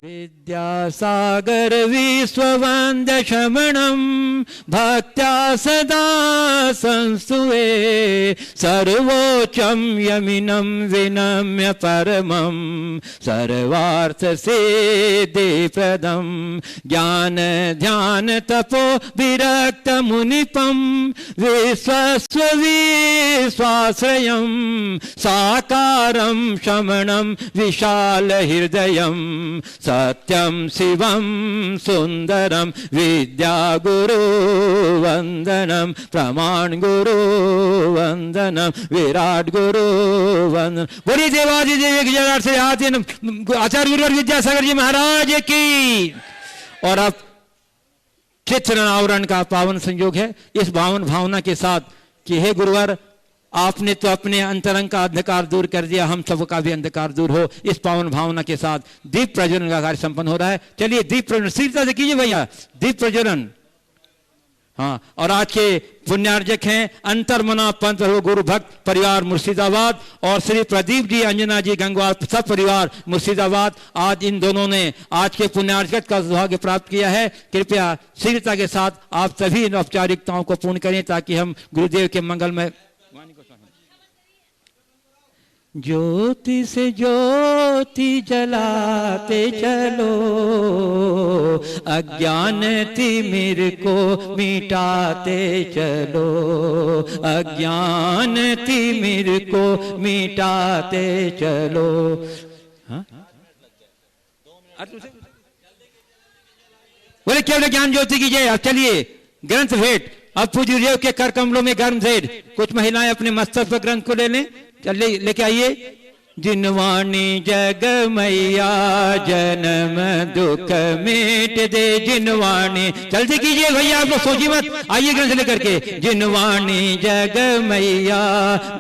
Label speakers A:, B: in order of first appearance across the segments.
A: विद्यासागर विश्ववन्द्य शमणं भक्त्या सदा संस्तुते सर्वोच्चं यमिनं विनम्य परमं सर्वार्थसिद्धिप्रदं ज्ञान ध्यान तपो विरक्त मुनिपं विश्वस्व विश्वाश्रयं साकारं शमणं विशाल हृदयं सत्यं शिवं सुंदरम विद्या गुरु वंदनम प्रमाण गुरु वंदनम विराट गुरु वंदन। बोलिए देवादि देव से आचार्य गुरुवर विद्यासागर जी महाराज की। और अब चित्र आवरण का पावन संयोग है इस पावन भावना के साथ कि हे गुरुवर आपने तो अपने अंतरंग का अंधकार दूर कर दिया, हम सबका भी अंधकार दूर हो। इस पावन भावना के साथ दीप प्रज्वलन का कार्य संपन्न हो रहा है। चलिए दीप प्रज्वलन शीघ्रता से कीजिए भैया, दीप प्रज्वलन। हाँ, और आज के पुण्यार्जक हैं अंतर्मना पंत गुरु भक्त परिवार मुर्शिदाबाद और श्री प्रदीप जी अंजना जी गंगवाल सब परिवार मुर्शिदाबाद। आज इन दोनों ने आज के पुण्यार्जक का सौभाग्य प्राप्त किया है। कृपया शीघ्रता के साथ आप सभी इन औपचारिकताओं को पूर्ण करें ताकि हम गुरुदेव के मंगल में ज्योति से ज्योति जलाते चलो, अज्ञान तिमिर को मिटाते चलो, अज्ञान तिमिर को मिटाते चलो। हाँ? बोले केवल ज्ञान ज्योति की जय। अब चलिए ग्रंथ भेंट। अब पूज्य देव के कर कमलों में गर्म भेंट। कुछ महिलाएं अपने मस्तक पर ग्रंथ को ले लें, चलिए लेके आइए। जिनवाणी जग मैया जन्म दुख मिट दे, जिनवाणी जल्दी कीजिए भैया, आप लोग सोचिए मत, आइए ग्रंथ लेकर के। जिनवाणी जग मैया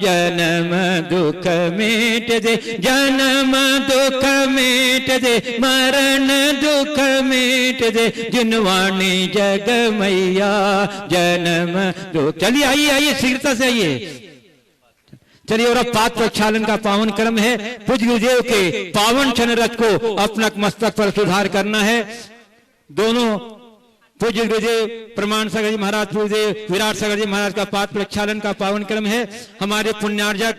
A: जन्म दुख मिट दे, जन्म दुख मिट दे, मरण दुख मिट दे, जिनवाणी जग मैया जन्म दुख। चलिए आइए आइए शीघ्रता से आइए। चलिए और अब पाद प्रक्षालन का पावन क्रम है। पूज्य गुरुदेव के पावन चरण रथ को अपना मस्तक पर सुधार करना है। दोनों पूज्य गुरुदेव प्रमाण सागर जी महाराज, गुरुदेव विराट सागर जी महाराज का पाद प्रक्षालन का पावन क्रम है। हमारे पुण्यार्जक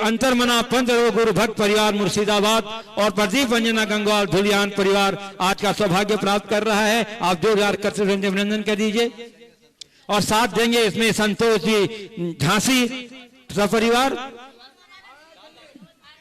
A: अंतर्मना पंत गुरु भक्त परिवार मुर्शिदाबाद और प्रदीप अंजना गंगवाल धुलियान परिवार आज का सौभाग्य प्राप्त कर रहा है। आप जोरदार करते हुए अभिनंदन कर दीजिए। और साथ देंगे इसमें संतोष जी झांसी सपरिवार।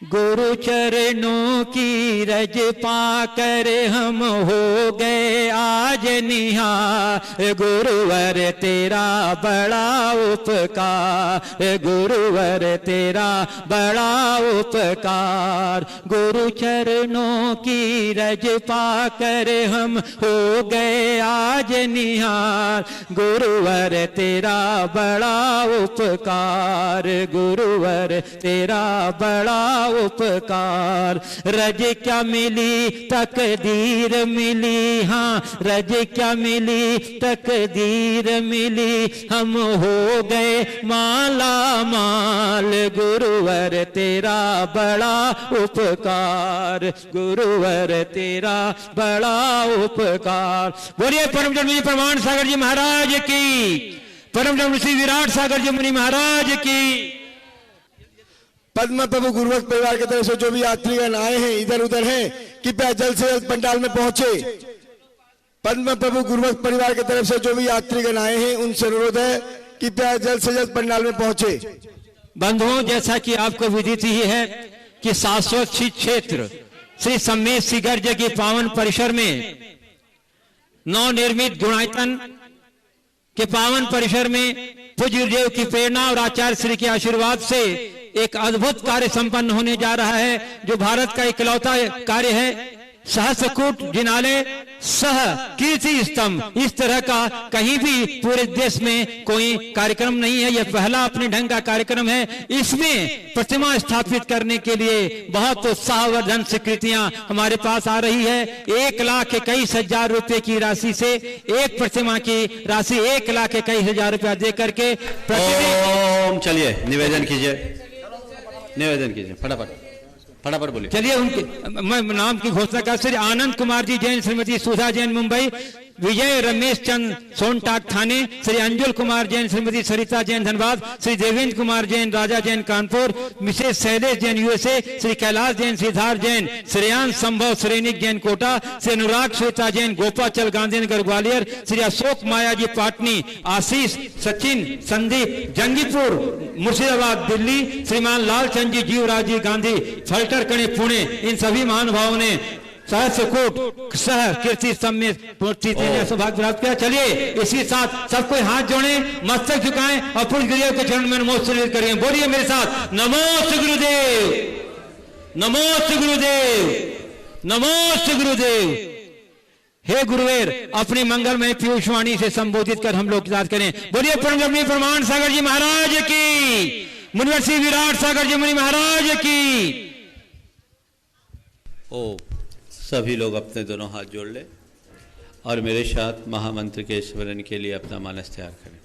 A: गुरु चरणों की रज पाकर हम हो गए आज निहार, गुरुवर तेरा बड़ा उपकार, गुरुवर तेरा बड़ा उपकार। गुरु चरणों की रज पाकर हम हो गए आज निहार, गुरुवर तेरा बड़ा उपकार, गुरुवर तेरा बड़ा उपकार। रज क्या मिली तकदीर मिली, हाँ रज क्या मिली तकदीर मिली, हम हो गए माला माल, गुरुवर तेरा बड़ा उपकार, गुरुवर तेरा बड़ा उपकार। बोलिए परम जन्म जी प्रमाण सागर जी महाराज की, परम जन्म श्री विराट सागर जी मुनि महाराज की।
B: पद्म प्रभु गुरुभक्त परिवार की तरफ से जो भी यात्रीगण आए हैं इधर उधर हैं, कृपया जल्द से जल्द पंडाल में पहुंचे। पद्म प्रभु गुरुभक्त परिवार की तरफ से जो भी यात्रीगण आए हैं उनसे अनुरोध है कृपया जल्द से जल्द पंडाल में पहुंचे।
A: बंधुओं, जैसा कि आपको विदित ही है कि शाश्वत क्षेत्र श्री सम्मेद सिगर्ज के पावन परिसर में नवनिर्मित गुणायतन के पावन परिसर में पूज्य गुरुदेव की प्रेरणा और आचार्य श्री के आशीर्वाद से एक अद्भुत कार्य संपन्न होने जा रहा है, जो भारत का इकलौता कार्य है। सहस्रकूट जिनालय सह कीर्ति स्तंभ, इस तरह का कहीं भी पूरे देश में कोई कार्यक्रम नहीं है। यह पहला अपने ढंग का कार्यक्रम है। इसमें प्रतिमा स्थापित करने के लिए बहुत उत्साहवर्धन स्वीकृतियां हमारे पास आ रही है। 1,21,000 रुपए की राशि से एक प्रतिमा की राशि 1,21,000 रुपया दे करके
C: प्रतिदिन। चलिए निवेदन कीजिए, निवेदन कीजिए फटाफट। फटाफट बोलिए।
A: चलिए उनके मैं नाम की घोषणा कर। श्री आनंद कुमार जी जैन, श्रीमती सुधा जैन मुंबई, विजय रमेश चंद सोनटाक थाने, श्री अंजुल कुमार जैन, श्रीमती सरिता जैन धनबाद, श्री देवेंद्र कुमार जैन राजा जैन कानपुर, मिसेस शैलेश जैन यूएसए, श्री कैलाश जैन सिद्धार्थ जैन, श्रेयांश संभव श्रेनिक जैन कोटा, श्री अनुराग श्वेता जैन गोपाचल गांधीनगर ग्वालियर, श्री अशोक माया जी पाटनी, आशीष सचिन संदीप जंगीपुर मुर्शिदाबाद दिल्ली, श्रीमान लालचंद जी जीवराज जी गांधी फल्टर कणे पुणे। इन सभी महानुभावों ने सहस्रकोट सह कीर्ति सम्मेत सौभाग्य प्राप्त किया। चलिए इसी साथ सबको हाथ जोड़े, मस्तक झुकाएं और पूर्ण गुरुदेव के चरण में नमोस्तुलित करें। बोलिए मेरे साथ, नमोस्त गुरुदेव, नमोस्त गुरुदेव, नमोस्त गुरुदेव। हे गुरुवेर, अपनी मंगलमय पीयूष वाणी से संबोधित कर हम लोग याद करें। बोलिए परम प्रमाण सागर जी महाराज की, मुनिवर श्री विराट सागर जी मुनि महाराज की।
C: ओ सभी लोग अपने दोनों हाथ जोड़ ले और मेरे साथ महामंत्र के स्मरण के लिए अपना मानस तैयार करें।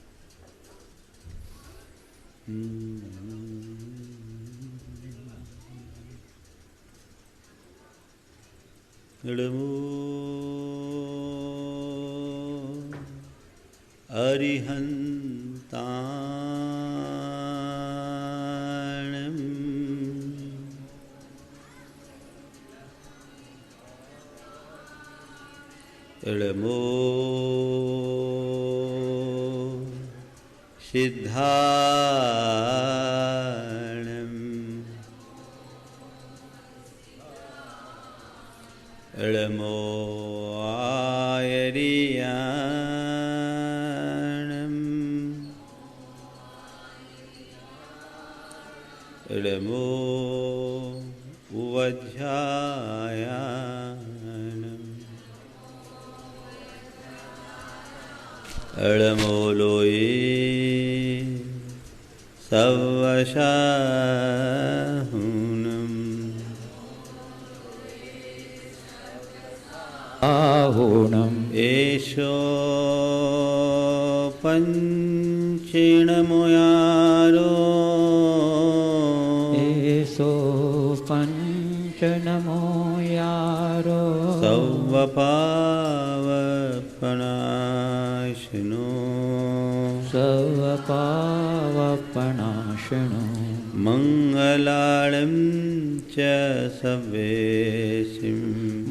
C: अरिहंताणं इळमो सिद्धाणम् इळमो आयरियाणम् इळमो उवध्यायाणम् अळमोलोये सवशाहुनम्
A: आहुणम्
C: एषो पञ्चेणमुयारो
A: एषो पञ्चनमो यारो
C: सवपावपनाशिनो
A: सवपावपनाशिनो
C: मङ्गलाळं च सवेशिं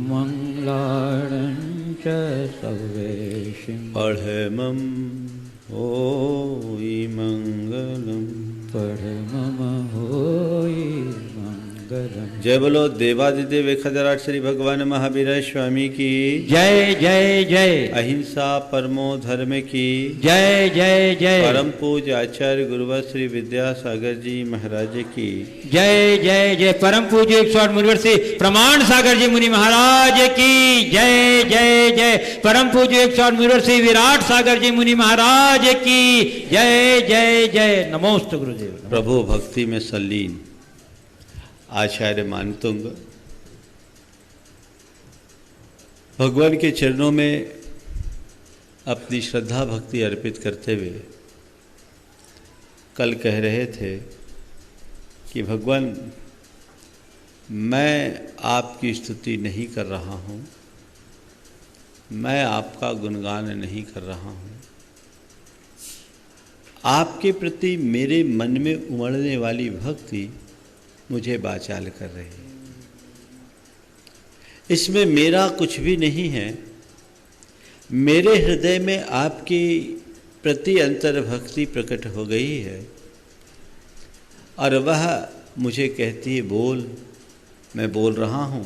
A: मङ्गलाळं च सवेशिं
C: पढमं होयि मङ्गलम्
A: परमम होयि मंगलम।
C: जय बोलो देवादिदेव खजराट श्री भगवान महावीर स्वामी की
A: जय जय जय।
C: अहिंसा परमो धर्म की
A: जय जय जय।
C: परम पूज्य आचार्य गुरुवर श्री विद्यासागर जी महाराज की
A: जय जय जय। परम पूज्य 108 मुनिवर श्री प्रमाण सागर जी मुनि महाराज की जय जय जय। परम पूज्य 108 मुनिवर श्री विराट सागर जी मुनि महाराज की जय जय जय। नमोस्तु गुरुदेव।
C: प्रभु भक्ति में सल्लीन आचार्य मानतुंग भगवान के चरणों में अपनी श्रद्धा भक्ति अर्पित करते हुए कल कह रहे थे कि भगवान मैं आपकी स्तुति नहीं कर रहा हूँ, मैं आपका गुणगान नहीं कर रहा हूँ, आपके प्रति मेरे मन में उमड़ने वाली भक्ति मुझे बाचाल कर रही है। इसमें मेरा कुछ भी नहीं है, मेरे हृदय में आपकी प्रति अंतर भक्ति प्रकट हो गई है और वह मुझे कहती है बोल। मैं बोल रहा हूँ,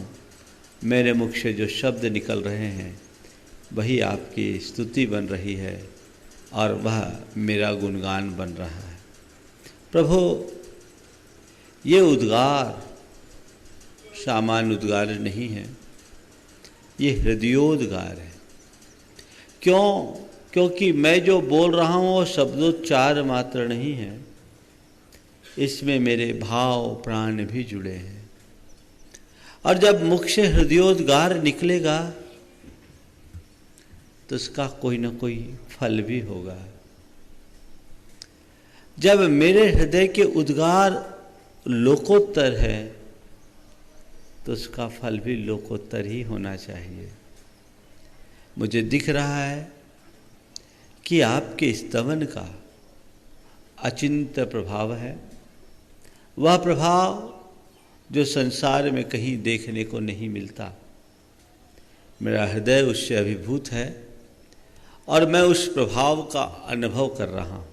C: मेरे मुख से जो शब्द निकल रहे हैं वही आपकी स्तुति बन रही है और वह मेरा गुणगान बन रहा है। प्रभु ये उद्गार सामान्य उद्गार नहीं है, ये हृदयोद्गार है। क्यों? क्योंकि मैं जो बोल रहा हूँ वो शब्दोच्चार मात्र नहीं है, इसमें मेरे भाव प्राण भी जुड़े हैं। और जब मुख से हृदयोद्गार निकलेगा तो उसका कोई ना कोई फल भी होगा। जब मेरे हृदय के उद्गार लोकोत्तर है तो उसका फल भी लोकोत्तर ही होना चाहिए। मुझे दिख रहा है कि आपके स्तवन का अचिंत्य प्रभाव है, वह प्रभाव जो संसार में कहीं देखने को नहीं मिलता। मेरा हृदय उससे अभिभूत है और मैं उस प्रभाव का अनुभव कर रहा हूँ।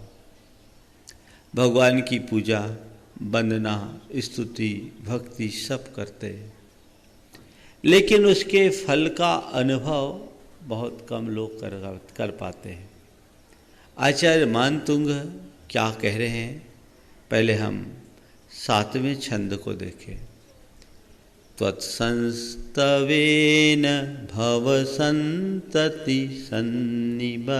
C: भगवान की पूजा, वंदना, स्तुति, भक्ति सब करते हैं, लेकिन उसके फल का अनुभव बहुत कम लोग कर पाते हैं। आचार्य मानतुंग क्या कह रहे हैं, पहले हम 7वें छंद को देखें। त्वत्संस्तवेन भव संतति सन्निबद्धम्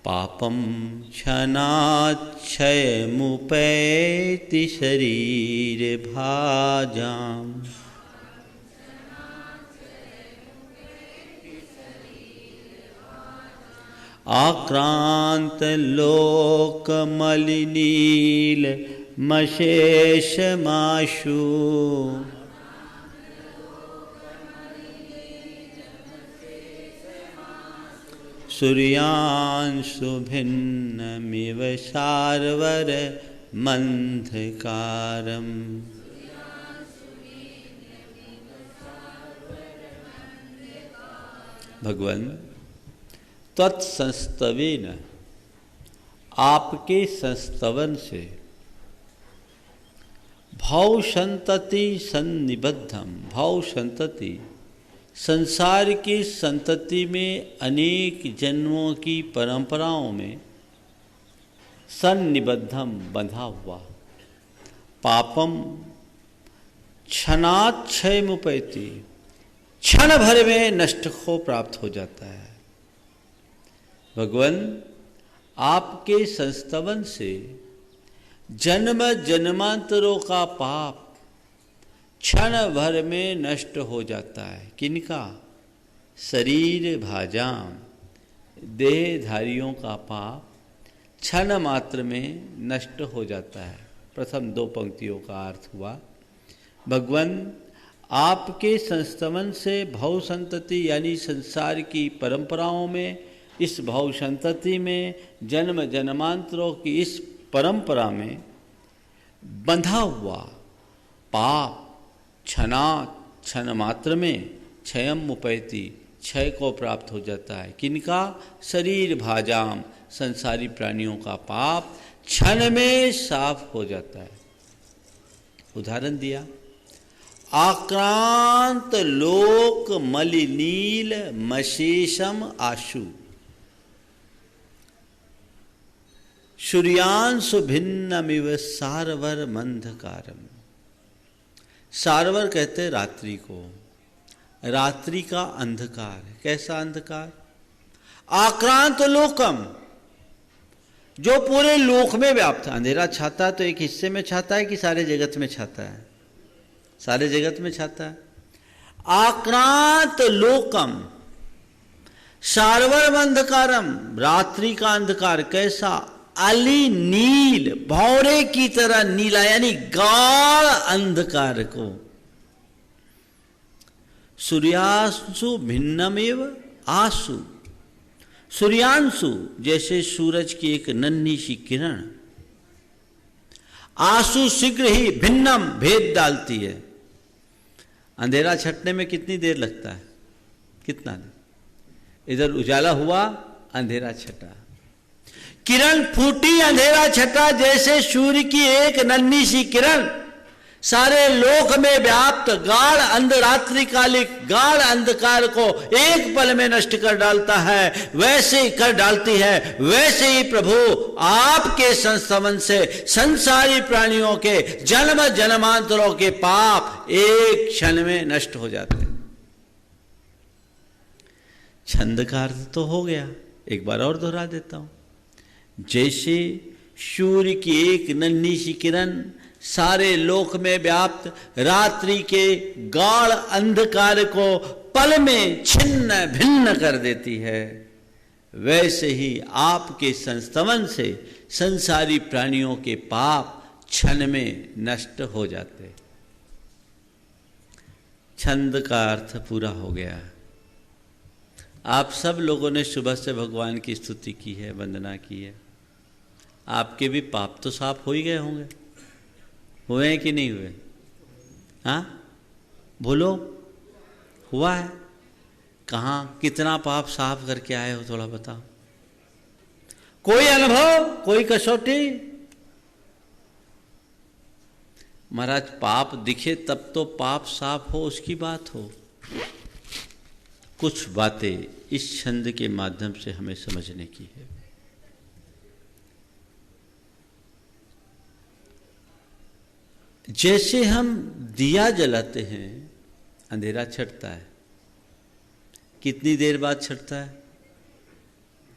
C: पापं क्षणाच्छयमुपैति शरीर भाजाम् आक्रांत लोक मलिनील मशेषमाशु सूर्यांशु भिन्नमिव सारवर मंधकारम्। भगवान तत्संस्तवेन, आपके संस्तवन से, भव संतति सन्निबद्धम, भव संतति संसार की संतति में अनेक जन्मों की परंपराओं में सन्निबद्धम बंधा हुआ, पापम क्षणाच्छयमुपैति, क्षण भर में नष्ट हो प्राप्त हो जाता है। भगवान आपके संस्तवन से जन्म जन्मांतरों का पाप क्षण भर में नष्ट हो जाता है। किनका? शरीर भाजाम, देहधारियों का पाप क्षण मात्र में नष्ट हो जाता है। प्रथम 2 पंक्तियों का अर्थ हुआ, भगवान आपके संस्तवन से भव संतति यानी संसार की परंपराओं में, इस भव संतति में, जन्म जन्मांतरों की इस परंपरा में बंधा हुआ पाप क्षण मात्र में क्षयम उपैति, क्षय को प्राप्त हो जाता है। किनका? शरीर भाजाम, संसारी प्राणियों का पाप क्षण में साफ हो जाता है। उदाहरण दिया, आक्रांत लोक मलिनील मशेषम आशु सूर्यांशु भिन्नमिव सारवर मंधकारम। सारवर कहते हैं रात्रि को, रात्रि का अंधकार। कैसा अंधकार? आक्रांत लोकम, जो पूरे लोक में व्याप्त। अंधेरा छाता है तो एक हिस्से में छाता है कि सारे जगत में छाता है? सारे जगत में छाता है। आक्रांत लोकम सारवर अंधकारम, रात्रि का अंधकार। कैसा? अली नील, भौरे की तरह नीला, यानी गाढ़ अंधकार को। सूर्यांशु भिन्नमेव आशु, सूर्यांशु जैसे सूरज की एक नन्ही सी किरण, आशु शीघ्र ही भिन्नम भेद डालती है। अंधेरा छटने में कितनी देर लगता है? कितना देर? इधर उजाला हुआ, अंधेरा छटा, किरण फूटी, अंधेरा छटा। जैसे सूर्य की एक नन्ही सी किरण सारे लोक में व्याप्त गाढ़ रात्रिकालिक गाढ़ अंधकार को एक पल में नष्ट कर डालता है, वैसे ही कर डालती है, वैसे ही प्रभु आपके संस्तवन से संसारी प्राणियों के जन्म जन्मांतरों के पाप एक क्षण में नष्ट हो जाते हैं। छंद का अर्थ तो हो गया, एक बार और दोहरा देता हूं। जैसे सूर्य की एक नन्ही सी किरण सारे लोक में व्याप्त रात्रि के गाढ़ अंधकार को पल में छिन्न भिन्न कर देती है, वैसे ही आपके संस्तवन से संसारी प्राणियों के पाप क्षण में नष्ट हो जाते। छंद का अर्थ पूरा हो गया। आप सब लोगों ने सुबह से भगवान की स्तुति की है, वंदना की है। आपके भी पाप तो साफ हो ही गए होंगे, हुए हैं कि नहीं हुए? हाँ बोलो, हुआ है? कहाँ कितना पाप साफ करके आए हो, थोड़ा बताओ। कोई अनुभव, कोई कसौटी? महाराज पाप दिखे तब तो पाप साफ हो, उसकी बात हो। कुछ बातें इस छंद के माध्यम से हमें समझने की है। जैसे हम दिया जलाते हैं, अंधेरा छटता है, कितनी देर बाद छटता है?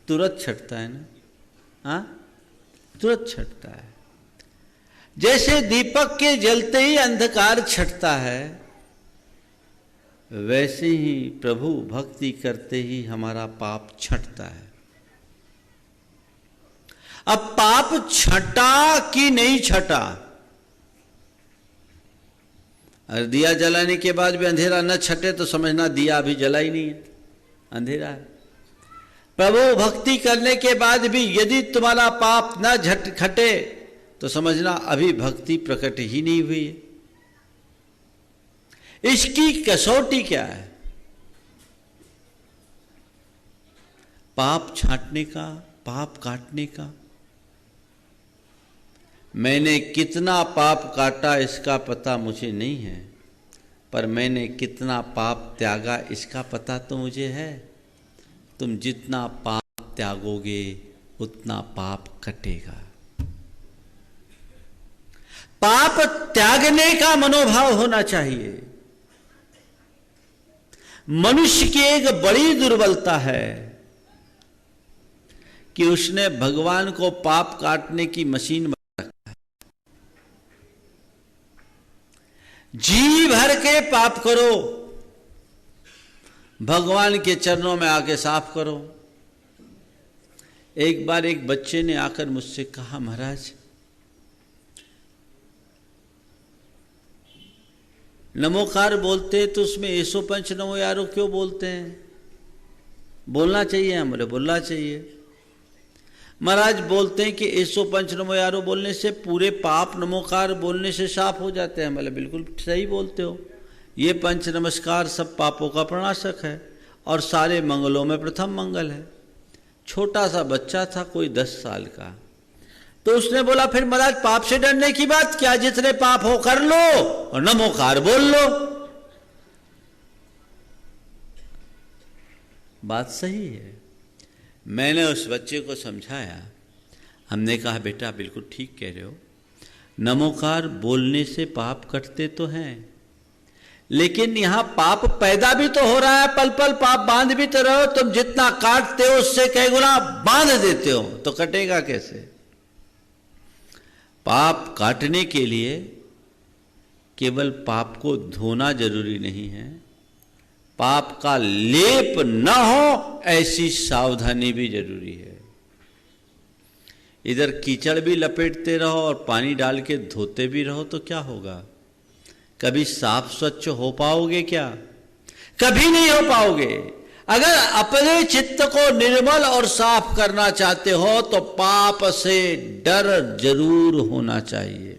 C: तुरंत छटता है ना? हाँ, तुरंत छटता है। जैसे दीपक के जलते ही अंधकार छटता है, वैसे ही प्रभु भक्ति करते ही हमारा पाप छटता है। अब पाप छटा कि नहीं छटा? और दिया जलाने के बाद भी अंधेरा न छटे तो समझना दिया अभी जला ही नहीं है, अंधेरा है। प्रभु भक्ति करने के बाद भी यदि तुम्हारा पाप न खटे तो समझना अभी भक्ति प्रकट ही नहीं हुई है। इसकी कसौटी क्या है? पाप छांटने का, पाप काटने का। मैंने कितना पाप काटा इसका पता मुझे नहीं है, पर मैंने कितना पाप त्यागा इसका पता तो मुझे है। तुम जितना पाप त्यागोगे उतना पाप कटेगा। पाप त्यागने का मनोभाव होना चाहिए। मनुष्य की एक बड़ी दुर्बलता है कि उसने भगवान को पाप काटने की मशीन बना रखा है। जी भर के पाप करो, भगवान के चरणों में आके साफ करो। एक बार एक बच्चे ने आकर मुझसे कहा, महाराज नमोकार बोलते तो उसमें ऐसो पंच नमो यारो क्यों बोलते हैं? बोलना चाहिए। हम बोले बोलना चाहिए। महाराज बोलते हैं कि ऐसो पंच नमो यारो बोलने से पूरे पाप नमोकार बोलने से साफ हो जाते हैं। बोले बिल्कुल सही बोलते हो। ये पंच नमस्कार सब पापों का प्रणाशक है और सारे मंगलों में प्रथम मंगल है। छोटा सा बच्चा था, कोई 10 साल का, तो उसने बोला फिर महाराज पाप से डरने की बात क्या, जितने पाप हो कर लो और नमोकार बोल लो। बात सही है। मैंने उस बच्चे को समझाया। हमने कहा बेटा बिल्कुल ठीक कह रहे हो, नमोकार बोलने से पाप कटते तो हैं, लेकिन यहां पाप पैदा भी तो हो रहा है। पल पल पाप बांध भी तो रहो। तुम जितना काटते हो उससे कई गुना बांध देते हो, तो कटेगा कैसे? पाप काटने के लिए केवल पाप को धोना जरूरी नहीं है, पाप का लेप न हो ऐसी सावधानी भी जरूरी है। इधर कीचड़ भी लपेटते रहो और पानी डाल के धोते भी रहो तो क्या होगा? कभी साफ स्वच्छ हो पाओगे क्या? कभी नहीं हो पाओगे। अगर अपने चित्त को निर्मल और साफ करना चाहते हो तो पाप से डर जरूर होना चाहिए।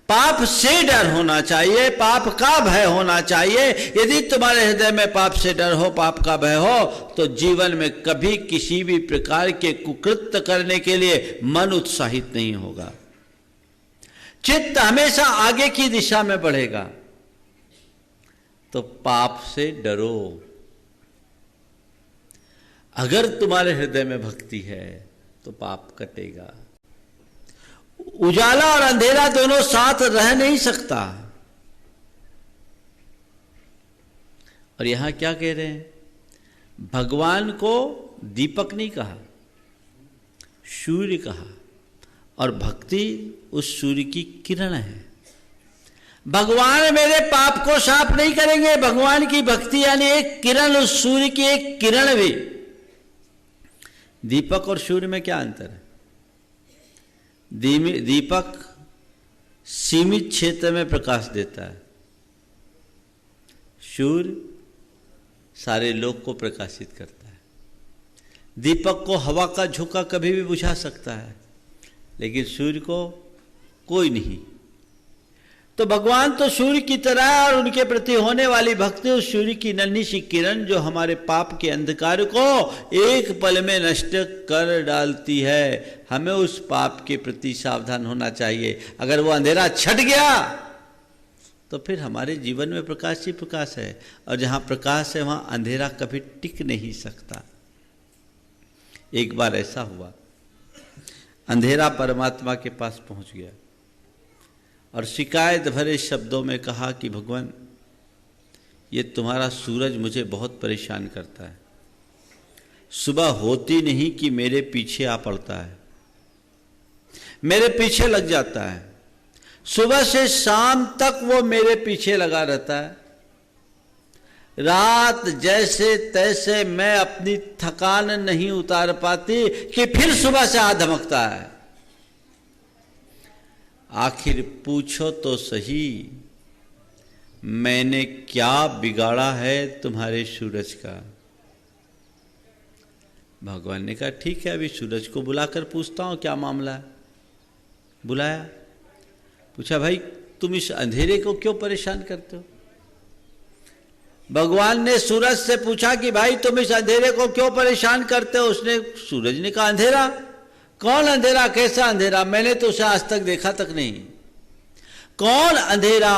C: पाप से डर होना चाहिए, पाप का भय होना चाहिए। यदि तुम्हारे हृदय में पाप से डर हो, पाप का भय हो, तो जीवन में कभी किसी भी प्रकार के कुकृत्य करने के लिए मन उत्साहित नहीं होगा। चित्त हमेशा आगे की दिशा में बढ़ेगा। तो पाप से डरो। अगर तुम्हारे हृदय में भक्ति है तो पाप कटेगा। उजाला और अंधेरा दोनों साथ रह नहीं सकता। और यहां क्या कह रहे हैं? भगवान को दीपक नहीं कहा, सूर्य कहा, और भक्ति उस सूर्य की किरण है। भगवान मेरे पाप को साफ नहीं करेंगे। भगवान की भक्ति यानी एक किरण, उस सूर्य की एक किरण भी। दीपक और सूर्य में क्या अंतर है? दीपक सीमित क्षेत्र में प्रकाश देता है, सूर्य सारे लोक को प्रकाशित करता है। दीपक को हवा का झोंका कभी भी बुझा सकता है, लेकिन सूर्य को कोई नहीं। तो भगवान तो सूर्य की तरह है, और उनके प्रति होने वाली भक्ति उस सूर्य की नन्ही सी किरण जो हमारे पाप के अंधकार को एक पल में नष्ट कर डालती है। हमें उस पाप के प्रति सावधान होना चाहिए। अगर वो अंधेरा छट गया तो फिर हमारे जीवन में प्रकाश ही प्रकाश है, और जहाँ प्रकाश है वहाँ अंधेरा कभी टिक नहीं सकता। एक बार ऐसा हुआ, अंधेरा परमात्मा के पास पहुँच गया और शिकायत भरे शब्दों में कहा कि भगवान, ये तुम्हारा सूरज मुझे बहुत परेशान करता है। सुबह होती नहीं कि मेरे पीछे आ पड़ता है, मेरे पीछे लग जाता है। सुबह से शाम तक वो मेरे पीछे लगा रहता है। रात जैसे तैसे मैं अपनी थकान नहीं उतार पाती कि फिर सुबह से आ धमकता है। आखिर पूछो तो सही, मैंने क्या बिगाड़ा है तुम्हारे सूरज का? भगवान ने कहा ठीक है, अभी सूरज को बुलाकर पूछता हूं क्या मामला है। बुलाया, पूछा भाई तुम इस अंधेरे को क्यों परेशान करते हो? भगवान ने सूरज से पूछा कि भाई तुम इस अंधेरे को क्यों परेशान करते हो? उसने, सूरज ने कहा अंधेरा? कौन अंधेरा? कैसा अंधेरा? मैंने तो उसे आज तक देखा तक नहीं। कौन अंधेरा?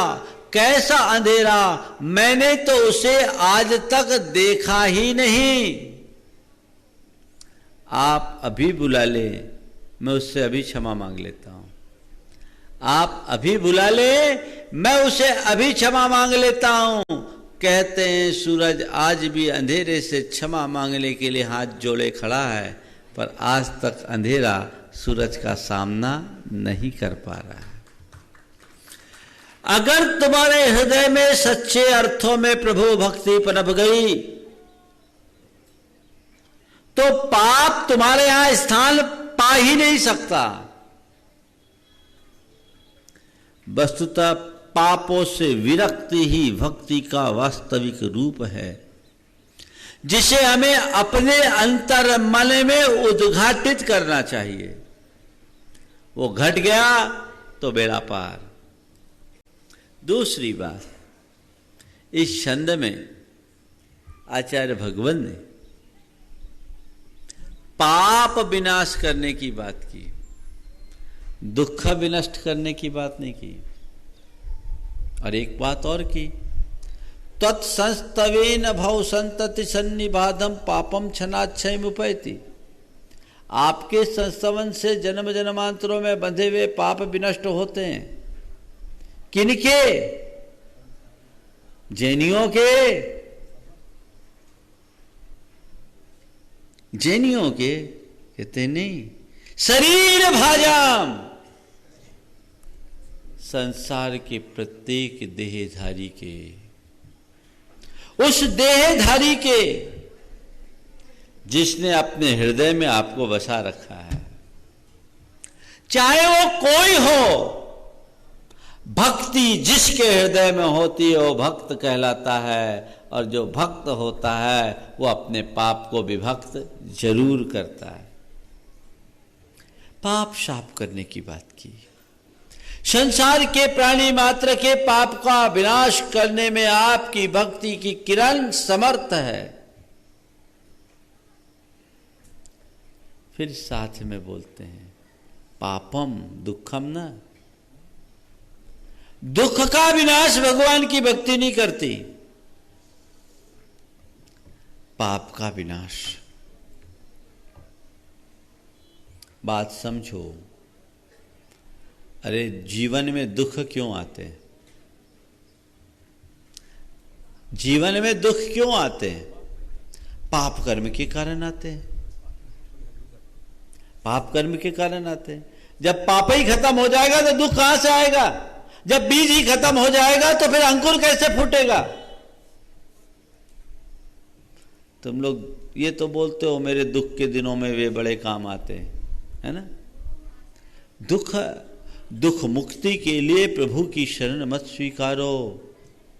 C: कैसा अंधेरा? मैंने तो उसे आज तक देखा ही नहीं। आप अभी बुला ले, मैं उससे अभी क्षमा मांग लेता हूं। आप अभी बुला ले, मैं उसे अभी क्षमा मांग लेता हूं। कहते हैं सूरज आज भी अंधेरे से क्षमा मांगने के लिए हाथ जोड़े खड़ा है, पर आज तक अंधेरा सूरज का सामना नहीं कर पा रहा है। अगर तुम्हारे हृदय में सच्चे अर्थों में प्रभु भक्ति पनप गई तो पाप तुम्हारे यहां स्थान पा ही नहीं सकता। वस्तुतः पापों से विरक्ति ही भक्ति का वास्तविक रूप है, जिसे हमें अपने अंतर मन में उद्घाटित करना चाहिए। वो घट गया तो बेड़ा पार। दूसरी बात, इस छंद में आचार्य भगवान ने पाप विनाश करने की बात की, दुख विनष्ट करने की बात नहीं की। और एक बात और की, तत्संस्तवेन भव संतति सन्निबाधम पापम क्षणाक्षय उपैति। आपके संस्तवन से जन्म जन्मांतरों में बंधे हुए पाप विनष्ट होते हैं। किनके? जैनियों के? जैनियों के? कहते नहीं, शरीर भाजाम, संसार के प्रत्येक देहधारी के, उस देहधारी के जिसने अपने हृदय में आपको बसा रखा है, चाहे वो कोई हो। भक्ति जिसके हृदय में होती है वो भक्त कहलाता है, और जो भक्त होता है वो अपने पाप को विभक्त जरूर करता है। पाप साफ करने की बात की। संसार के प्राणी मात्र के पाप का विनाश करने में आपकी भक्ति की किरण समर्थ है। फिर साथ में बोलते हैं पापम दुखम न। दुख का विनाश भगवान की भक्ति नहीं करती, पाप का विनाश। बात समझो। अरे जीवन में दुख क्यों आते हैं? जीवन में दुख क्यों आते हैं? पाप कर्म के कारण आते हैं। पाप कर्म के कारण आते हैं। जब पाप ही खत्म हो जाएगा तो दुख कहां से आएगा? जब बीज ही खत्म हो जाएगा तो फिर अंकुर कैसे फूटेगा? तुम लोग ये तो बोलते हो मेरे दुख के दिनों में वे बड़े काम आते हैं, है ना? दुख मुक्ति के लिए प्रभु की शरण मत स्वीकारो,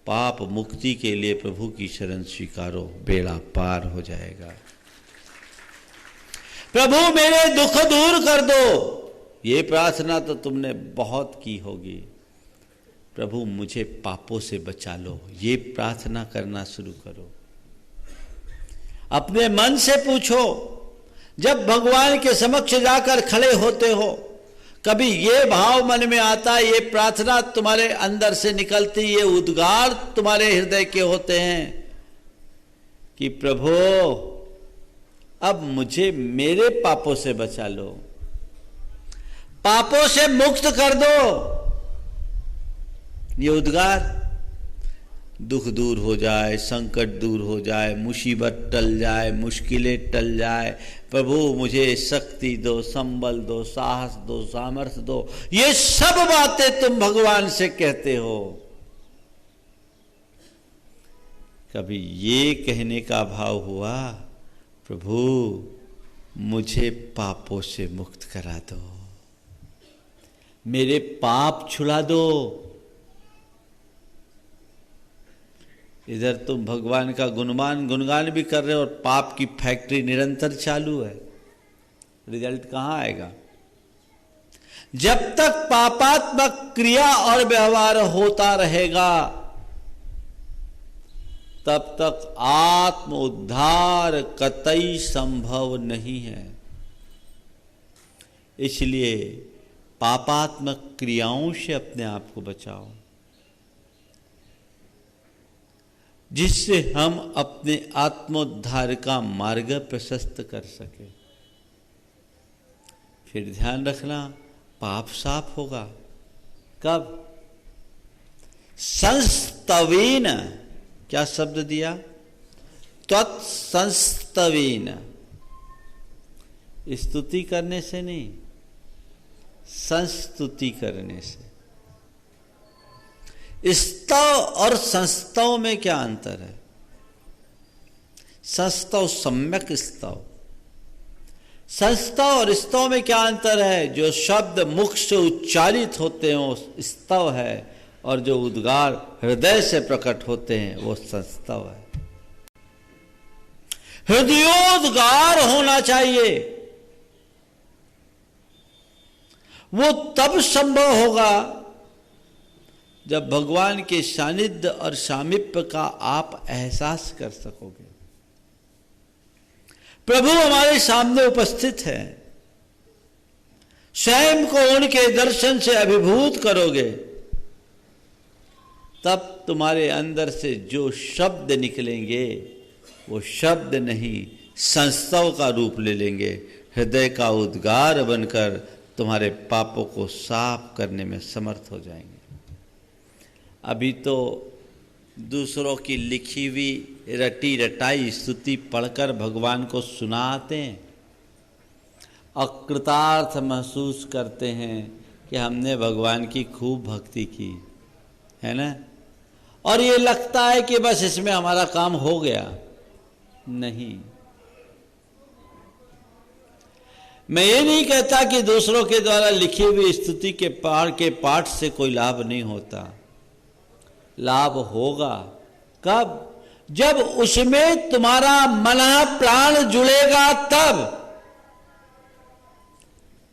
C: पाप मुक्ति के लिए प्रभु की शरण स्वीकारो, बेड़ा पार हो जाएगा। प्रभु मेरे दुख दूर कर दो, ये प्रार्थना तो तुमने बहुत की होगी। प्रभु मुझे पापों से बचा लो, ये प्रार्थना करना शुरू करो। अपने मन से पूछो, जब भगवान के समक्ष जाकर खड़े होते हो, कभी ये भाव मन में आता, ये प्रार्थना तुम्हारे अंदर से निकलती, ये उद्गार तुम्हारे हृदय के होते हैं कि प्रभु अब मुझे मेरे पापों से बचा लो, पापों से मुक्त कर दो। ये उद्गार, दुख दूर हो जाए, संकट दूर हो जाए, मुसीबत टल जाए, मुश्किलें टल जाए, प्रभु मुझे शक्ति दो, संबल दो, साहस दो, सामर्थ्य दो, ये सब बातें तुम भगवान से कहते हो। कभी ये कहने का भाव हुआ, प्रभु मुझे पापों से मुक्त करा दो, मेरे पाप छुड़ा दो। इधर तुम भगवान का गुणगान भी कर रहे हो और पाप की फैक्ट्री निरंतर चालू है, रिजल्ट कहाँ आएगा? जब तक पापात्मक क्रिया और व्यवहार होता रहेगा तब तक आत्म उद्धार कतई संभव नहीं है। इसलिए पापात्मक क्रियाओं से अपने आप को बचाओ, जिससे हम अपने आत्मोद्धार का मार्ग प्रशस्त कर सके। फिर ध्यान रखना, पाप साफ होगा कब? संस्तवेन, क्या शब्द दिया? तत्संस्तवेन, स्तुति करने से नहीं, संस्तुति करने से। स्तव और संस्तव में क्या अंतर है? संस्तव सम्यक स्तव, संस्तव और स्तव में क्या अंतर है? जो शब्द मुख से उच्चारित होते हैं वो स्तव है, और जो उद्गार हृदय से प्रकट होते हैं वो संस्तव है। हृदयोद्गार होना चाहिए, वो तब संभव होगा जब भगवान के सानिध्य और सामीप्य का आप एहसास कर सकोगे। प्रभु हमारे सामने उपस्थित है, स्वयं को उनके दर्शन से अभिभूत करोगे, तब तुम्हारे अंदर से जो शब्द निकलेंगे वो शब्द नहीं, संस्तव का रूप ले लेंगे, हृदय का उद्गार बनकर तुम्हारे पापों को साफ करने में समर्थ हो जाएंगे। अभी तो दूसरों की लिखी हुई रटी रटाई स्तुति पढ़कर भगवान को सुनाते हैं, अकृतार्थ महसूस करते हैं कि हमने भगवान की खूब भक्ति की है ना, और ये लगता है कि बस इसमें हमारा काम हो गया। नहीं, मैं ये नहीं कहता कि दूसरों के द्वारा लिखी हुई स्तुति के पाठ से कोई लाभ नहीं होता। लाभ होगा कब? जब उसमें तुम्हारा मन प्राण जुड़ेगा, तब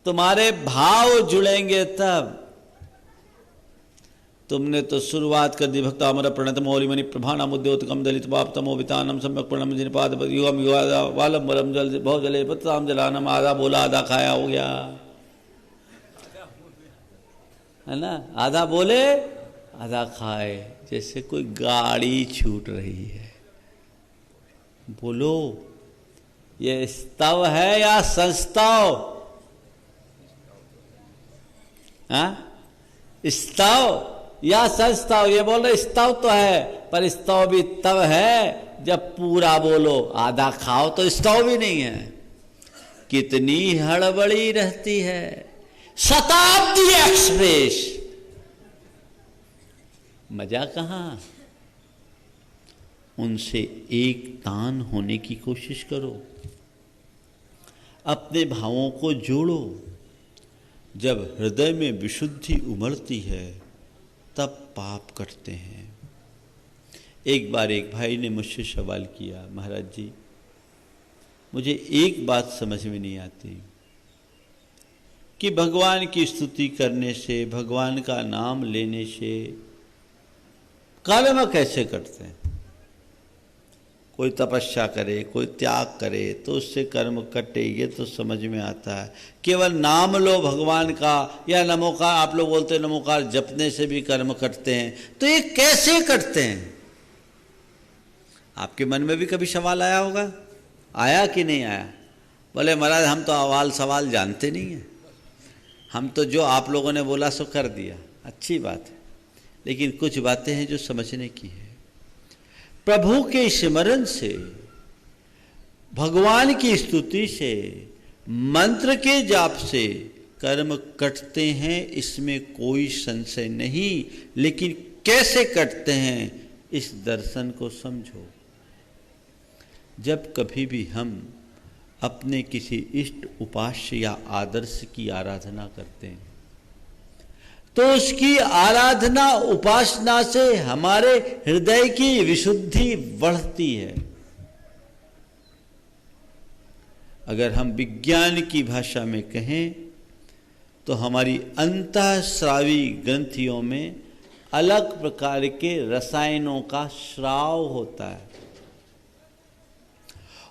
C: तुम्हारे भाव जुड़ेंगे, तब। तुमने तो शुरुआत कर दी, भक्ता अमर प्रणत मौली मणि प्रभानम उद्योतकम दलित बाप तमो वितानम सम्यक प्रणम जिनपाद युगम युगा वालम वरम जल बहुत जले पताम जलानम, आधा बोला आधा खाया हो गया, है ना? आधा बोले आधा खाए, जैसे कोई गाड़ी छूट रही है। बोलो, ये स्तव है या संस्तव? हाँ, स्तव या संस्तव? ये बोल रहे स्तव तो है, पर स्तव भी तब है जब पूरा बोलो, आधा खाओ तो स्तव भी नहीं है। कितनी हड़बड़ी रहती है। शताब्दी एक्सप्रेस मजा कहाँ। उनसे एक तान होने की कोशिश करो, अपने भावों को जोड़ो। जब हृदय में विशुद्धि उमड़ती है तब पाप कटते हैं। एक बार एक भाई ने मुझसे सवाल किया, महाराज जी मुझे एक बात समझ में नहीं आती कि भगवान की स्तुति करने से, भगवान का नाम लेने से कर्म कैसे करते हैं। कोई तपस्या करे, कोई त्याग करे तो उससे कर्म कटे, ये तो समझ में आता है। केवल नाम लो भगवान का या नमोकार, आप लोग बोलते हैं नमोकार जपने से भी कर्म कटते हैं, तो ये कैसे कटते हैं। आपके मन में भी कभी सवाल आया होगा, आया कि नहीं आया। बोले महाराज हम तो अवाल सवाल जानते नहीं हैं, हम तो जो आप लोगों ने बोला सो कर दिया। अच्छी बात है, लेकिन कुछ बातें हैं जो समझने की है। प्रभु के स्मरण से, भगवान की स्तुति से, मंत्र के जाप से कर्म कटते हैं, इसमें कोई संशय नहीं। लेकिन कैसे कटते हैं इस दर्शन को समझो। जब कभी भी हम अपने किसी इष्ट, उपास्य या आदर्श की आराधना करते हैं तो उसकी आराधना उपासना से हमारे हृदय की विशुद्धि बढ़ती है। अगर हम विज्ञान की भाषा में कहें तो हमारी अंतःस्रावी ग्रंथियों में अलग प्रकार के रसायनों का स्राव होता है।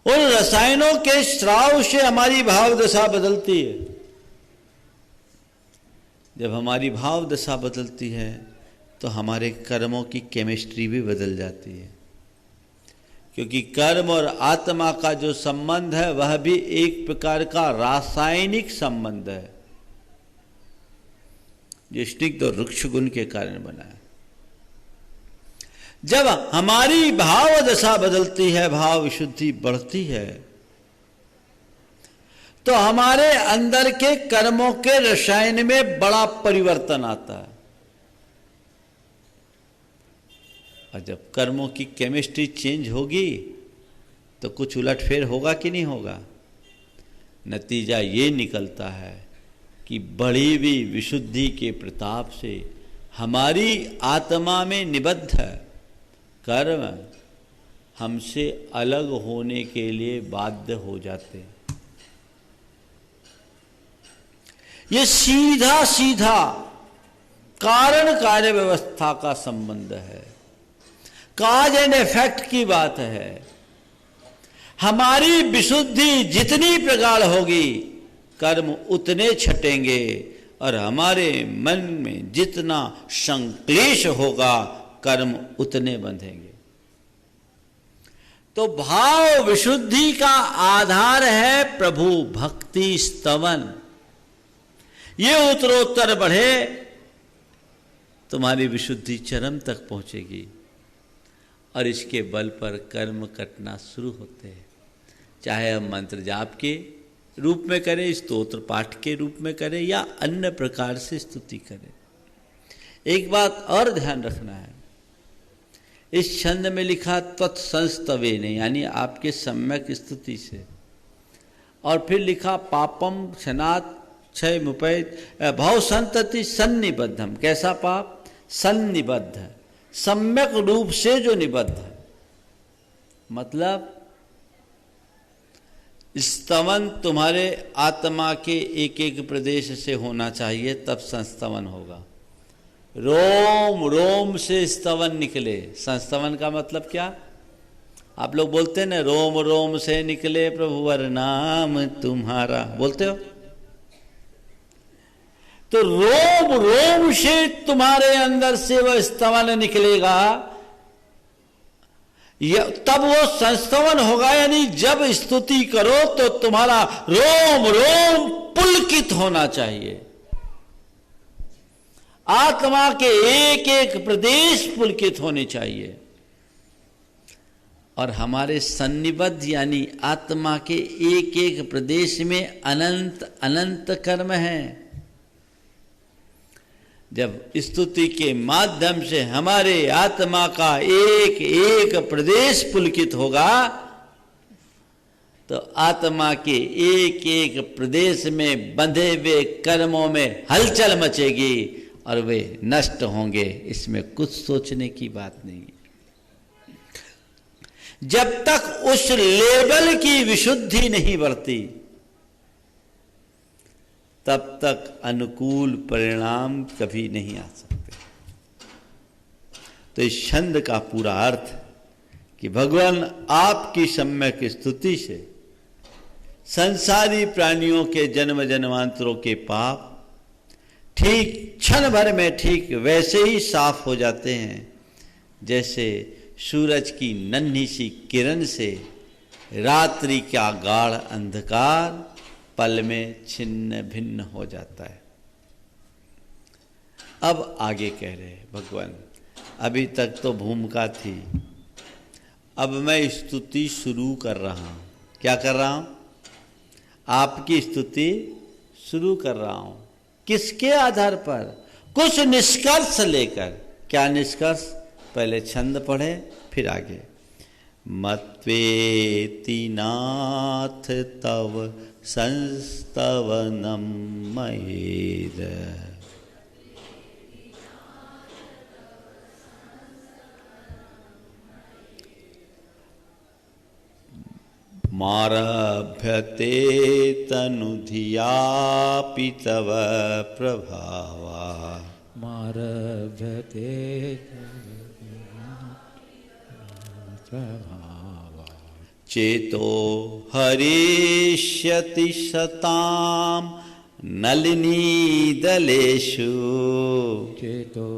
C: उन रसायनों के स्राव से हमारी भाव दशा बदलती है। जब हमारी भाव दशा बदलती है तो हमारे कर्मों की केमिस्ट्री भी बदल जाती है, क्योंकि कर्म और आत्मा का जो संबंध है वह भी एक प्रकार का रासायनिक संबंध है जो स्निग्ध और रुक्ष गुण के कारण बना है। जब हमारी भाव दशा बदलती है, भाव विशुद्धि बढ़ती है, तो हमारे अंदर के कर्मों के रसायन में बड़ा परिवर्तन आता है। और जब कर्मों की केमिस्ट्री चेंज होगी तो कुछ उलटफेर होगा कि नहीं होगा। नतीजा ये निकलता है कि बढ़ी हुई विशुद्धि के प्रताप से हमारी आत्मा में निबद्ध कर्म हमसे अलग होने के लिए बाध्य हो जाते हैं। ये सीधा सीधा कारण कार्य व्यवस्था का संबंध है, काज एंड इफेक्ट की बात है। हमारी विशुद्धि जितनी प्रगाढ़ होगी कर्म उतने छटेंगे, और हमारे मन में जितना संक्लेश होगा कर्म उतने बंधेंगे। तो भाव विशुद्धि का आधार है प्रभु भक्ति स्तवन। ये उत्तरोत्तर बढ़े तुम्हारी विशुद्धि चरम तक पहुंचेगी, और इसके बल पर कर्म कटना शुरू होते हैं। चाहे हम मंत्र जाप के रूप में करें, स्तोत्र पाठ के रूप में करें, या अन्य प्रकार से स्तुति करें। एक बात और ध्यान रखना है, इस छंद में लिखा त्वत्संस्तवेन, यानी आपके सम्यक स्तुति से, और फिर लिखा पापम क्षणात् क्षय मुपैत भाव संतति सन्निबद्धम। कैसा पाप? सन्निबद्ध, सम्यक रूप से जो निबद्ध है। मतलब स्तवन तुम्हारे आत्मा के एक एक प्रदेश से होना चाहिए, तब संस्तवन होगा। रोम रोम से स्तवन निकले। संस्तवन का मतलब क्या? आप लोग बोलते हैं ना, रोम रोम से निकले प्रभुवर नाम तुम्हारा, बोलते हो। तो रोम रोम से तुम्हारे अंदर से वह स्तवन निकलेगा, तब वो संस्तवन होगा। यानी जब स्तुति करो तो तुम्हारा रोम रोम पुलकित होना चाहिए, आत्मा के एक एक प्रदेश पुलकित होने चाहिए। और हमारे सन्निबद्ध यानी आत्मा के एक एक प्रदेश में अनंत अनंत कर्म हैं। जब स्तुति के माध्यम से हमारे आत्मा का एक एक प्रदेश पुलकित होगा तो आत्मा के एक एक प्रदेश में बंधे हुए कर्मों में हलचल मचेगी और वे नष्ट होंगे। इसमें कुछ सोचने की बात नहीं है। जब तक उस लेवल की विशुद्धि नहीं बढ़ती तब तक अनुकूल परिणाम कभी नहीं आ सकते। तो इस छंद का पूरा अर्थ कि भगवान आपकी सम्यक स्तुति से संसारी प्राणियों के जन्म जन्मांतरों के पाप ठीक क्षण भर में ठीक वैसे ही साफ हो जाते हैं जैसे सूरज की नन्ही सी किरण से रात्रि का गाढ़ अंधकार पल में छिन्न भिन्न हो जाता है। अब आगे कह रहे हैं भगवान, अभी तक तो भूमिका थी, अब मैं स्तुति शुरू कर रहा हूं। क्या कर रहा हूं? आपकी स्तुति शुरू कर रहा हूं। किसके आधार पर? कुछ निष्कर्ष लेकर। क्या निष्कर्ष? पहले छंद पढ़े फिर आगे। मत्वेति नाथ तव संस्तवनम मयेद मारभ्यते तनुधियापि तव प्रभावा
A: मारभ्यते प्रभावा
C: चेतो हरिष्यति सतां नलिनीदलेषु
A: चेतो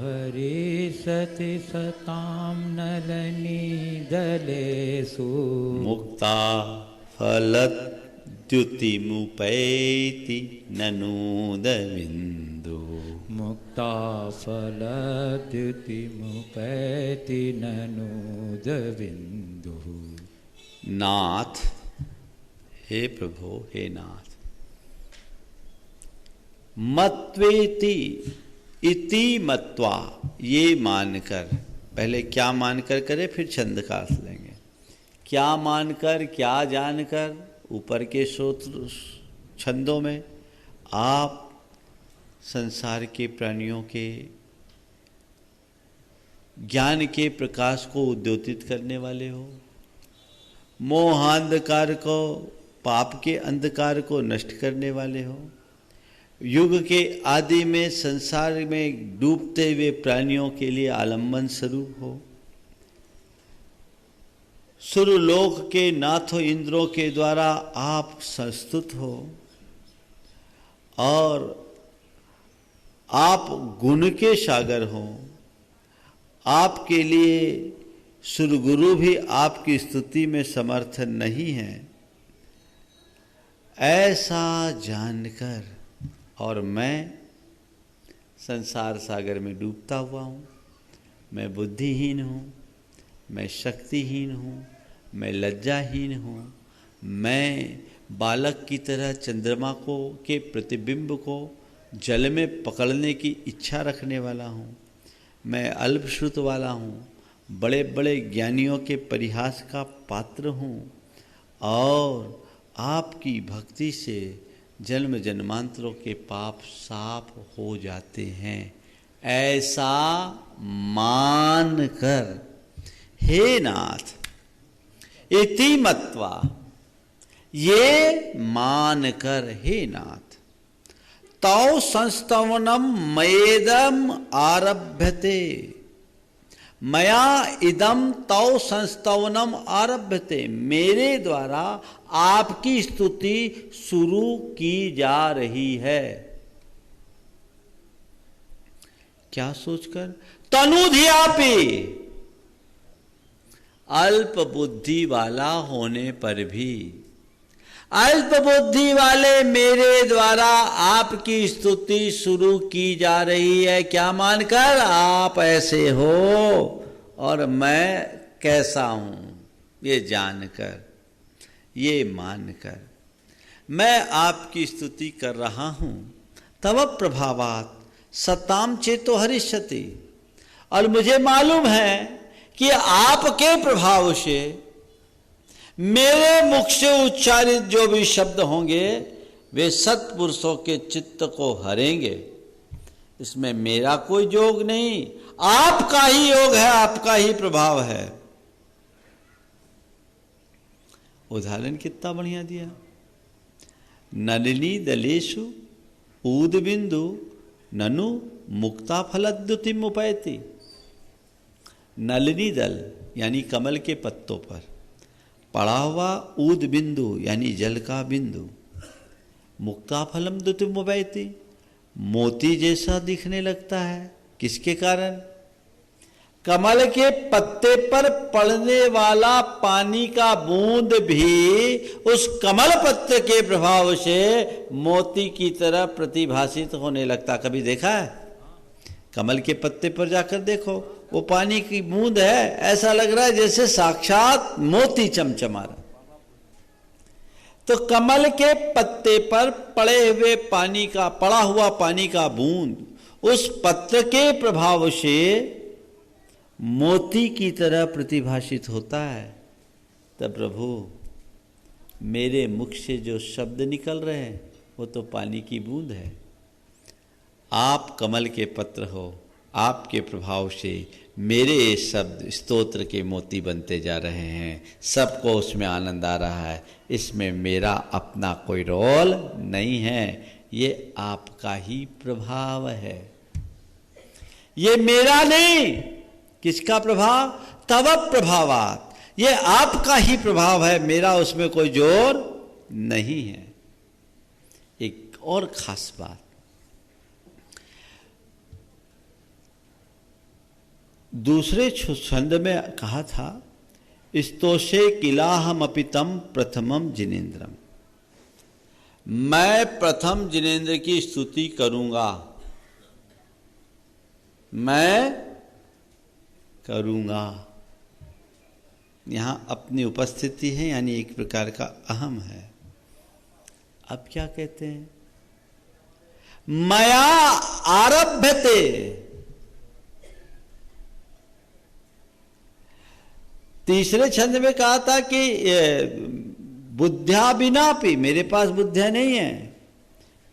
A: हरिष्यति सतां नलिनीदलेषु
C: मुक्ता फलद्युतिमुपैति ननूदविन्दु
A: मुक्ता फलद्युतिमुपैति ननूदविन्दु।
C: नाथ, हे प्रभु, हे नाथ, मत्वेति इति मत्वा, ये मानकर, पहले क्या मानकर करे फिर छंद का अर्थ लेंगे। क्या मानकर, क्या जानकर, ऊपर के सूत्र छंदों में आप संसार के प्राणियों के ज्ञान के प्रकाश को उद्योतित करने वाले हो, मोहांधकार को, पाप के अंधकार को नष्ट करने वाले हो, युग के आदि में संसार में डूबते हुए प्राणियों के लिए आलंबन स्वरूप हो, सुरलोक के नाथों इंद्रों के द्वारा आप संस्तुत हो और आप गुण के सागर हो। आपके लिए सुरगुरु भी आपकी स्तुति में समर्थ नहीं है। ऐसा जानकर और मैं संसार सागर में डूबता हुआ हूँ, मैं बुद्धिहीन हूँ, मैं शक्तिहीन हूँ, मैं लज्जाहीन हूँ, मैं बालक की तरह चंद्रमा को के प्रतिबिंब को जल में पकड़ने की इच्छा रखने वाला हूँ, मैं अल्पश्रुत वाला हूँ, बड़े बड़े ज्ञानियों के परिहास का पात्र हूँ और आपकी भक्ति से जन्म जन्मांतरों के पाप साफ हो जाते हैं। ऐसा मान कर हे नाथ, इति मत्वा, ये मान कर हे नाथ, तौ संस्तवनम मयेदम आरभ्यते, मया इदम तौ संस्तवनम आरभ्यते, मेरे द्वारा आपकी स्तुति शुरू की जा रही है। क्या सोचकर? तनुधियापि, अल्प बुद्धि वाला होने पर भी, अल्प बुद्धि वाले मेरे द्वारा आपकी स्तुति शुरू की जा रही है। क्या मानकर? आप ऐसे हो और मैं कैसा हूं, ये जानकर, ये मानकर मैं आपकी स्तुति कर रहा हूं। तव प्रभावात सताम चेतो हरिष्यति। और मुझे मालूम है कि आपके प्रभाव से मेरे मुख से उच्चारित जो भी शब्द होंगे वे सत्पुरुषों के चित्त को हरेंगे। इसमें मेरा कोई योग नहीं, आपका ही योग है, आपका ही प्रभाव है। उदाहरण कितना बढ़िया दिया। नलिनी दलेषु ऊद बिंदु ननु मुक्ता फलद्युतिम उपैति। नलिनी दल यानी कमल के पत्तों पर पड़ा हुआ ऊद बिंदु यानी जल का बिंदु, मुक्ता फलम द्युतिम उपैति, मोती जैसा दिखने लगता है। किसके कारण? कमल के पत्ते पर पड़ने वाला पानी का बूंद भी उस कमल पत्ते के प्रभाव से मोती की तरह प्रतिभाषित होने लगता। कभी देखा है? कमल के पत्ते पर जाकर देखो, वो पानी की बूंद है, ऐसा लग रहा है जैसे साक्षात मोती चमचमा रहा। तो कमल के पत्ते पर पड़ा हुआ पानी का बूंद उस पत्र के प्रभाव से मोती की तरह प्रतिभाषित होता है। तब प्रभु मेरे मुख से जो शब्द निकल रहे हैं वो तो पानी की बूंद है। आप कमल के पत्र हो, आपके प्रभाव से मेरे शब्द स्तोत्र के मोती बनते जा रहे हैं, सबको उसमें आनंद आ रहा है। इसमें मेरा अपना कोई रोल नहीं है, ये आपका ही प्रभाव है, ये मेरा नहीं। किसका प्रभाव? तव प्रभावात, ये आपका ही प्रभाव है, मेरा उसमें कोई जोर नहीं है। एक और खास बात, दूसरे छंद में कहा था, स्तोषे किलाहम अपितम प्रथमम जिनेन्द्रम। मैं प्रथम जिनेन्द्र की स्तुति करूंगा, मैं करूंगा। यहां अपनी उपस्थिति है, यानी एक प्रकार का अहम है। अब क्या कहते हैं? मया आरभ्यते, तीसरे छंद में कहा था कि बुद्ध्या बिना भी, मेरे पास बुद्धिया नहीं है,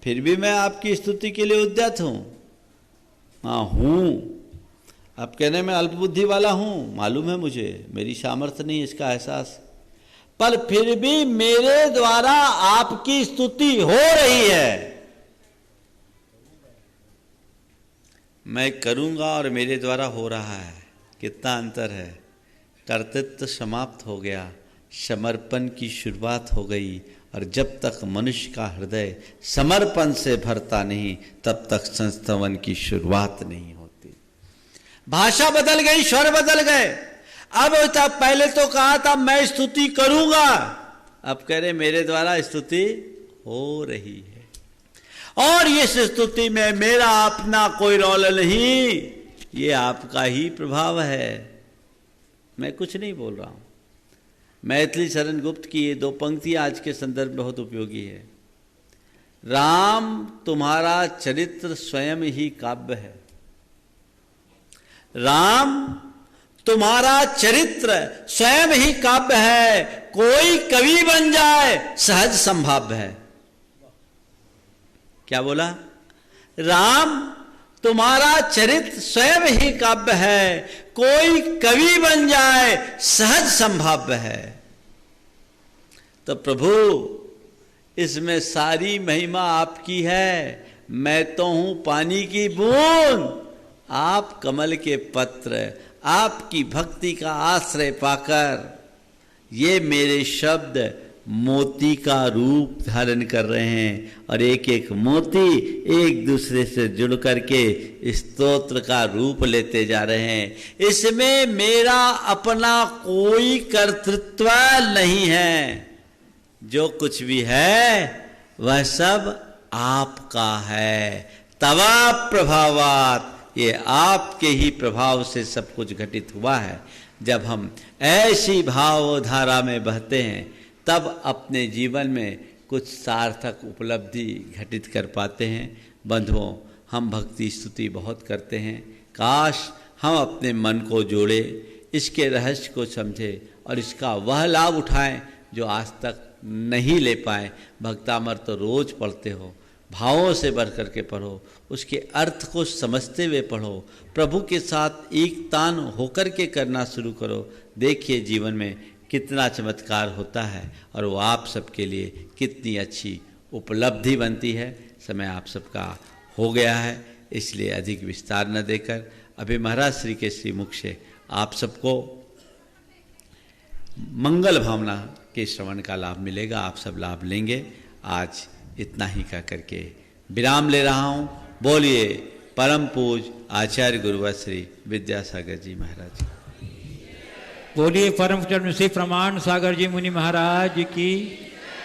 C: फिर भी मैं आपकी स्तुति के लिए उद्यत हूं। हाँ हूं, अब कहने में अल्प बुद्धि वाला हूं, मालूम है मुझे, मेरी सामर्थ्य नहीं इसका एहसास, पर फिर भी मेरे द्वारा आपकी स्तुति हो रही है। मैं करूंगा और मेरे द्वारा हो रहा है, कितना अंतर है। कर्तृत्व समाप्त हो गया, समर्पण की शुरुआत हो गई। और जब तक मनुष्य का हृदय समर्पण से भरता नहीं, तब तक संस्तवन की शुरुआत नहीं होती। भाषा बदल गई, स्वर बदल गए। अब पहले तो कहा था मैं स्तुति करूंगा, अब कह रहे मेरे द्वारा स्तुति हो रही है। और इस स्तुति में मेरा अपना कोई रोल नहीं, ये आपका ही प्रभाव है। मैं कुछ नहीं बोल रहा हूं। मैथिली शरण गुप्त की ये 2 पंक्ति आज के संदर्भ में बहुत उपयोगी है। राम तुम्हारा चरित्र स्वयं ही काव्य है। राम तुम्हारा चरित्र स्वयं ही काव्य है, कोई कवि बन जाए सहज संभाव्य है। क्या बोला? राम तुम्हारा चरित्र स्वयं ही काव्य है, कोई कवि बन जाए सहज संभाव्य है। तो प्रभु इसमें सारी महिमा आपकी है। मैं तो हूं पानी की बूंद, आप कमल के पत्र, आपकी भक्ति का आश्रय पाकर ये मेरे शब्द मोती का रूप धारण कर रहे हैं। और एक एक मोती एक दूसरे से जुड़ करके स्तोत्र का रूप लेते जा रहे हैं। इसमें मेरा अपना कोई कर्तृत्व नहीं है, जो कुछ भी है वह सब आपका है। तवा प्रभावात, ये आपके ही प्रभाव से सब कुछ घटित हुआ है। जब हम ऐसी भावधारा में बहते हैं तब अपने जीवन में कुछ सार्थक उपलब्धि घटित कर पाते हैं। बंधुओं, हम भक्ति स्तुति बहुत करते हैं, काश हम अपने मन को जोड़े, इसके रहस्य को समझे और इसका वह लाभ उठाएं जो आज तक नहीं ले पाए। भक्तामृत तो रोज पढ़ते हो, भावों से बढ़ कर के पढ़ो, उसके अर्थ को समझते हुए पढ़ो, प्रभु के साथ एक तान होकर के करना शुरू करो। देखिए जीवन में कितना चमत्कार होता है और वो आप सबके लिए कितनी अच्छी उपलब्धि बनती है। समय आप सबका हो गया है, इसलिए अधिक विस्तार न देकर अभी महाराज श्री के श्रीमुख से आप सबको मंगल भावना के श्रवण का लाभ मिलेगा, आप सब लाभ लेंगे। आज इतना ही कह करके विराम ले रहा हूँ। बोलिए परम पूज आचार्य गुरुवर श्री विद्यासागर जी महाराज।
A: बोलिए परम पूज्य श्री प्रमाण सागर जी मुनि महाराज की,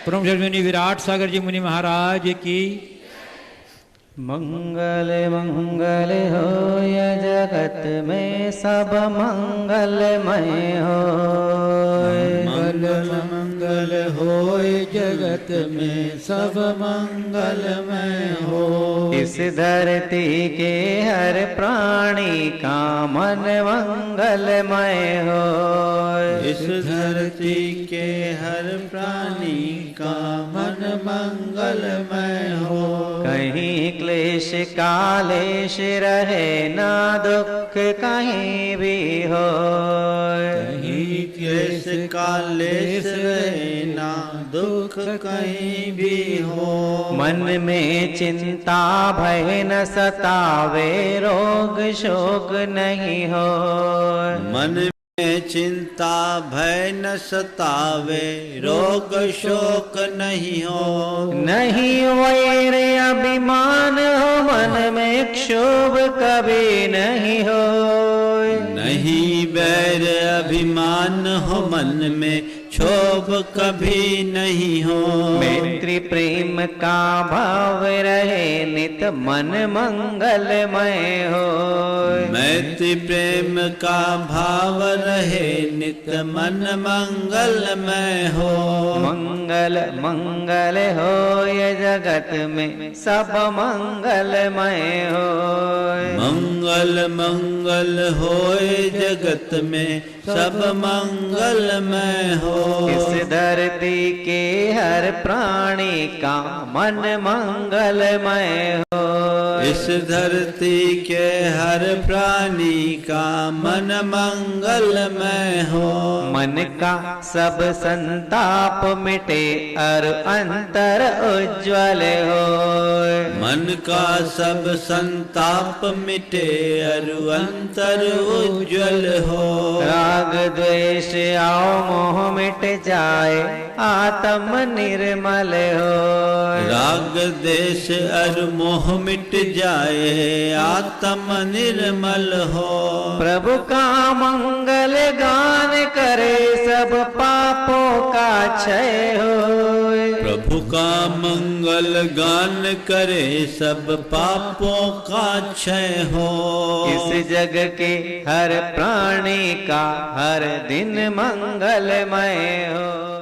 A: परम पूज्य मुनि विराट सागर जी मुनि महाराज की।
D: मंगल मंगल होय जगत में सब मंगलमय होय।
E: मंगल मंगल होय जगत में सब मंगलमय हो।
D: इस धरती के हर प्राणी का मन मंगलमय होय।
E: इस धरती के हर प्राणी का मन मंगलमय हो।
D: कहीं क्लेश कालेश रहे ना दुख कहीं भी हो।
E: कहीं क्लेश कालेश रहे ना दुख कहीं भी हो।
D: मन में चिंता भय न सतावे रोग शोक नहीं हो।
C: मन में चिंता भय न सतावे रोग शोक नहीं हो।
D: नहीं वैर अभिमान हो मन में क्षोभ कभी नहीं हो।
C: नहीं बैर अभिमान हो मन में क्षोभ कभी नहीं हो।
D: मैत्री प्रेम का भाव रहे नित मन मंगलमय हो।
C: मैत्री प्रेम का भाव रहे नित मन मंगलमय हो।
D: मंगल मंगल होय जगत में सब मंगलमय हो।
C: मंगल मंगल होय जगत में सब मंगलमय हो।
D: इस धरती के हर प्राणी का मन मंगलमय हो।
C: इस धरती के हर प्राणी का मन मंगलमय हो।
D: मन का सब संताप मिटे और अंतर उज्ज्वल हो।
C: मन का सब संताप मिटे और अंतर उज्ज्वल हो।
D: राग द्वेष आओ मोह मिट जाए आत्म निर्मल हो।
C: राग देश और मोह मिट जाए आत्म निर्मल हो।
D: प्रभु का मंगल गान करे सब पापों का क्षय हो।
C: प्रभु का मंगल गान करे सब पापों का क्षय हो।
D: इस जग के हर प्राणी का हर दिन मंगलमय हो।